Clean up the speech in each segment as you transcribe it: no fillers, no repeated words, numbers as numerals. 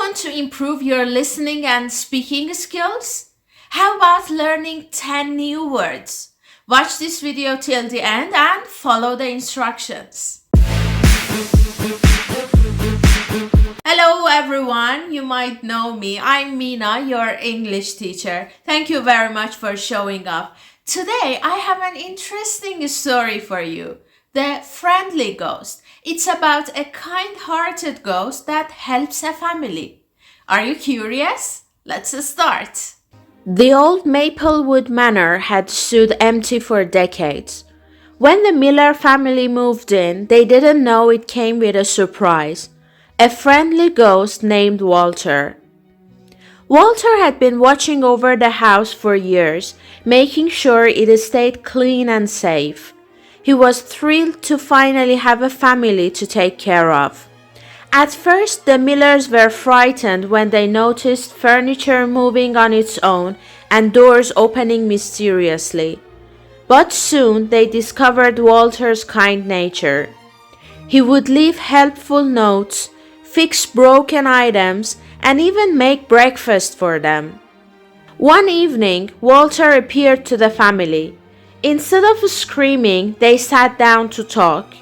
want to improve your listening and speaking skills? How about learning 10 new words? Watch this video till the end and follow the instructions. Hello everyone, you might know me. I'm Mina, your English teacher. Thank you very much for showing up. Today I have an interesting story for you. The Friendly Ghost. It's about a kind-hearted ghost that helps a family. Are you curious? Let's start. The old Maplewood Manor had stood empty for decades. When the Miller family moved in, they didn't know it came with a surprise. A friendly ghost named Walter. Walter had been watching over the house for years, making sure it stayed clean and safe. He was thrilled to finally have a family to take care of. At first, the Millers were frightened when they noticed furniture moving on its own and doors opening mysteriously. But soon they discovered Walter's kind nature. He would leave helpful notes, fix broken items, and even make breakfast for them. One evening, Walter appeared to the family. Instead of screaming, they sat down to talk.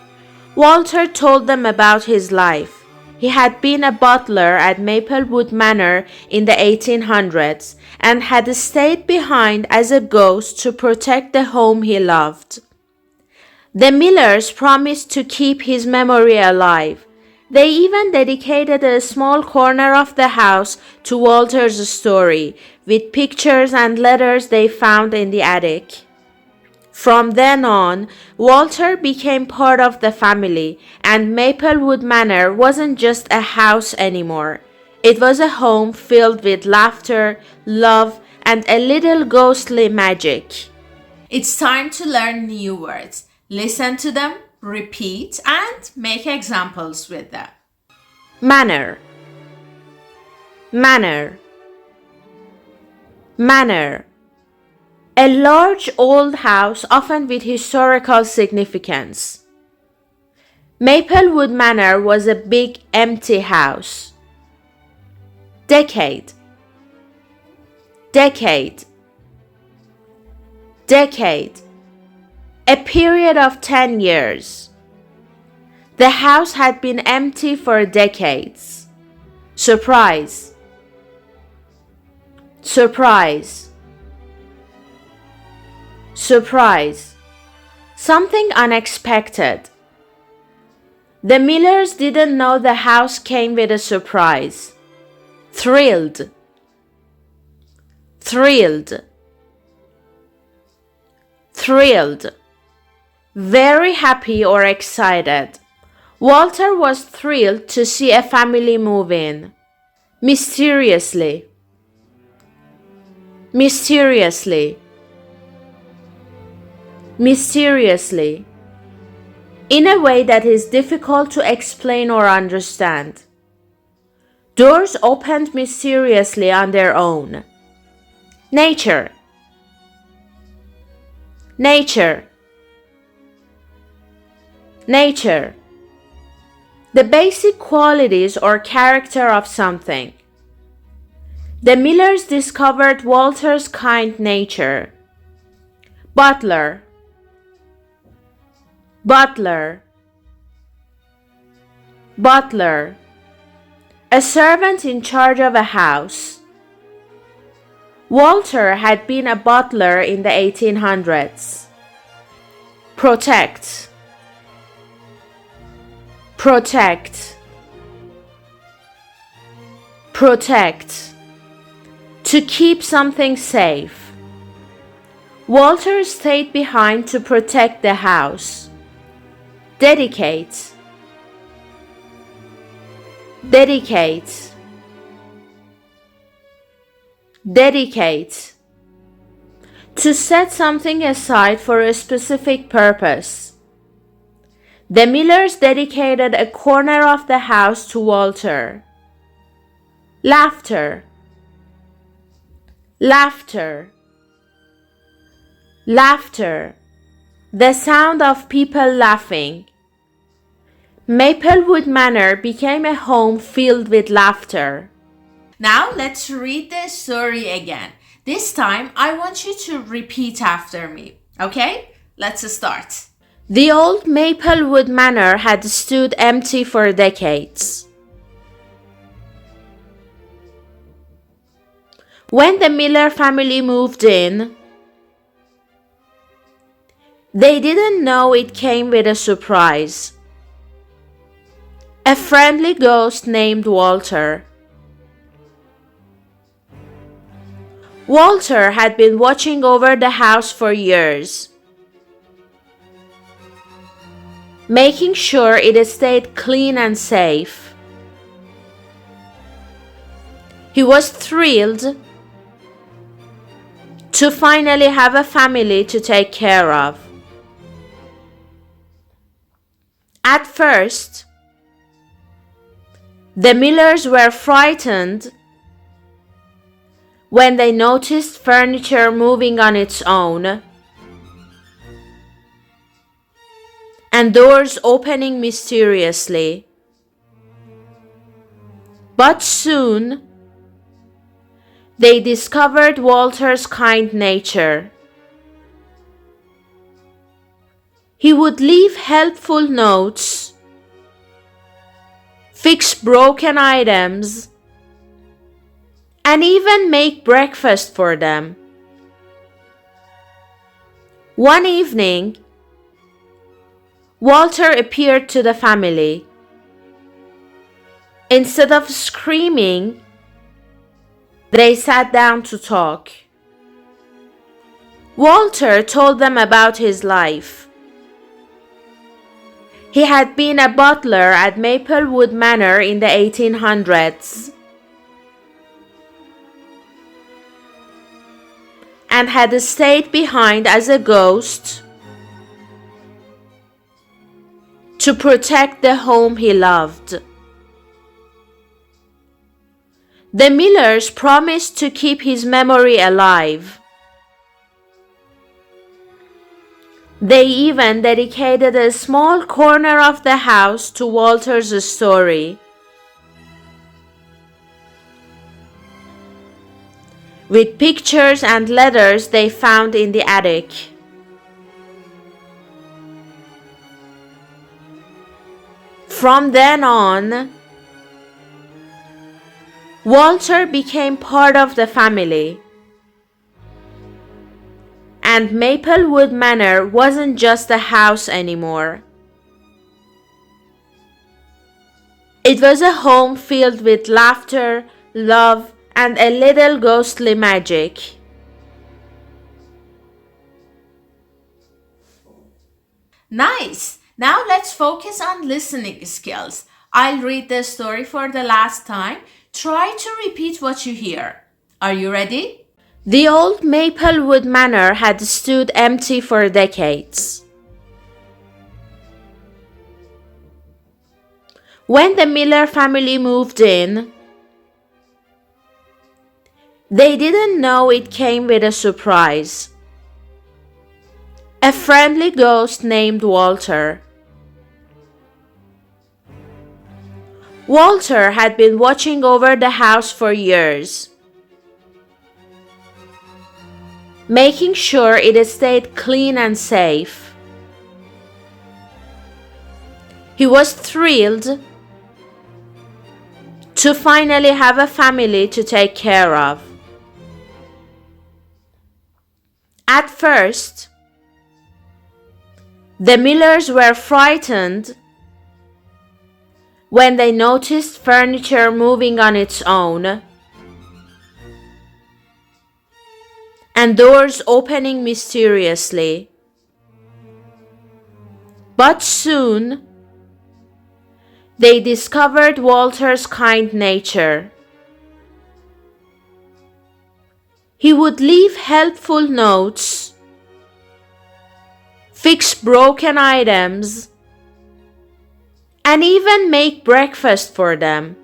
Walter told them about his life. He had been a butler at Maplewood Manor in the 1800s and had stayed behind as a ghost to protect the home he loved. The Millers promised to keep his memory alive. They even dedicated a small corner of the house to Walter's story, with pictures and letters they found in the attic. From then on, Walter became part of the family, and Maplewood Manor wasn't just a house anymore. It was a home filled with laughter, love, and a little ghostly magic. It's time to learn new words. Listen to them, repeat, and make examples with them. Manor, manor, manor. A large old house, often with historical significance. Maplewood Manor was a big empty house. Decade, decade, decade. A period of 10 years. The house had been empty for decades. Surprise, surprise. Surprise. Something unexpected. The Millers didn't know the house came with a surprise. Thrilled. Thrilled. Thrilled. Very happy or excited. Walter was thrilled to see a family move in. Mysteriously. Mysteriously. Mysteriously, in a way that is difficult to explain or understand. Doors opened mysteriously on their own. Nature, nature, nature. The basic qualities or character of something. The Millers discovered Walter's kind nature. Butler, butler, butler. A servant in charge of a house. Walter had been a butler in the 1800s. Protect, protect, protect. To keep something safe. Walter stayed behind to protect the house. Dedicate, dedicate, dedicate. To set something aside for a specific purpose. The Millers dedicated a corner of the house to Walter. Laughter, laughter, laughter. The sound of people laughing. Maplewood Manor became a home filled with laughter. Now let's read the story again. This time I want you to repeat after me. Okay? Let's start. The old Maplewood Manor had stood empty for decades. When the Miller family moved in, they didn't know it came with a surprise. A friendly ghost named Walter. Walter had been watching over the house for years, making sure it stayed clean and safe. He was thrilled to finally have a family to take care of. At first, the Millers were frightened when they noticed furniture moving on its own and doors opening mysteriously. But soon, they discovered Walter's kind nature. He would leave helpful notes, fix broken items, and even make breakfast for them. One evening, Walter appeared to the family. Instead of screaming, they sat down to talk. Walter told them about his life. He had been a butler at Maplewood Manor in the 1800s and had stayed behind as a ghost to protect the home he loved. The Millers promised to keep his memory alive. They even dedicated a small corner of the house to Walter's story, with pictures and letters they found in the attic. From then on, Walter became part of the family, and Maplewood Manor wasn't just a house anymore. It was a home filled with laughter, love, and a little ghostly magic. Nice! Now let's focus on listening skills. I'll read the story for the last time. Try to repeat what you hear. Are you ready? The old Maplewood Manor had stood empty for decades. When the Miller family moved in, they didn't know it came with a surprise. A friendly ghost named Walter. Walter had been watching over the house for years, making sure it stayed clean and safe. He was thrilled to finally have a family to take care of. At first, the Millers were frightened when they noticed furniture moving on its own and doors opening mysteriously. But soon, they discovered Walter's kind nature. He would leave helpful notes, fix broken items, and even make breakfast for them.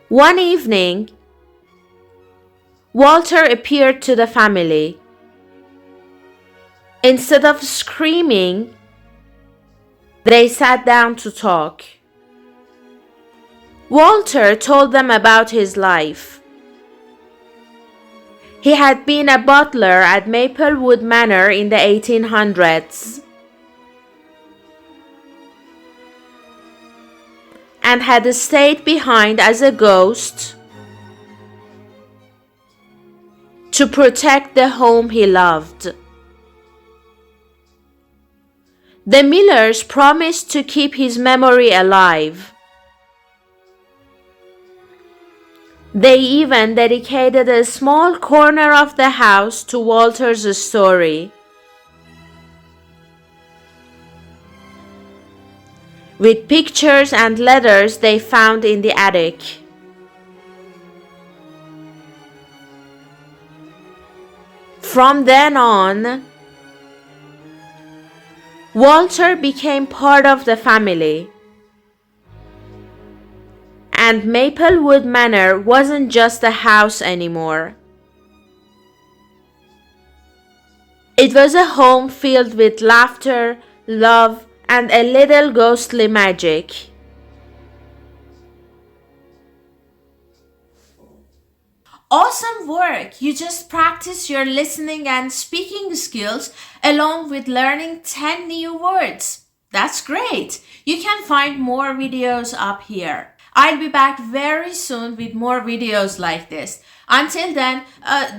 One evening, Walter appeared to the family. Instead of screaming, they sat down to talk. Walter told them about his life. He had been a butler at Maplewood Manor in the 1800s and had stayed behind as a ghost to protect the home he loved. The Millers promised to keep his memory alive. They even dedicated a small corner of the house to Walter's story, with pictures and letters they found in the attic. From then on, Walter became part of the family, and Maplewood Manor wasn't just a house anymore. It was a home filled with laughter, love, and a little ghostly magic. Awesome work! You just practiced your listening and speaking skills along with learning 10 new words. That's great! You can find more videos up here. I'll be back very soon with more videos like this. Until then,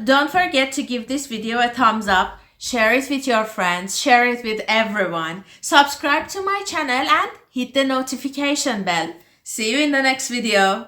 don't forget to give this video a thumbs up, share it with your friends, share it with everyone, subscribe to my channel and hit the notification bell. See you in the next video.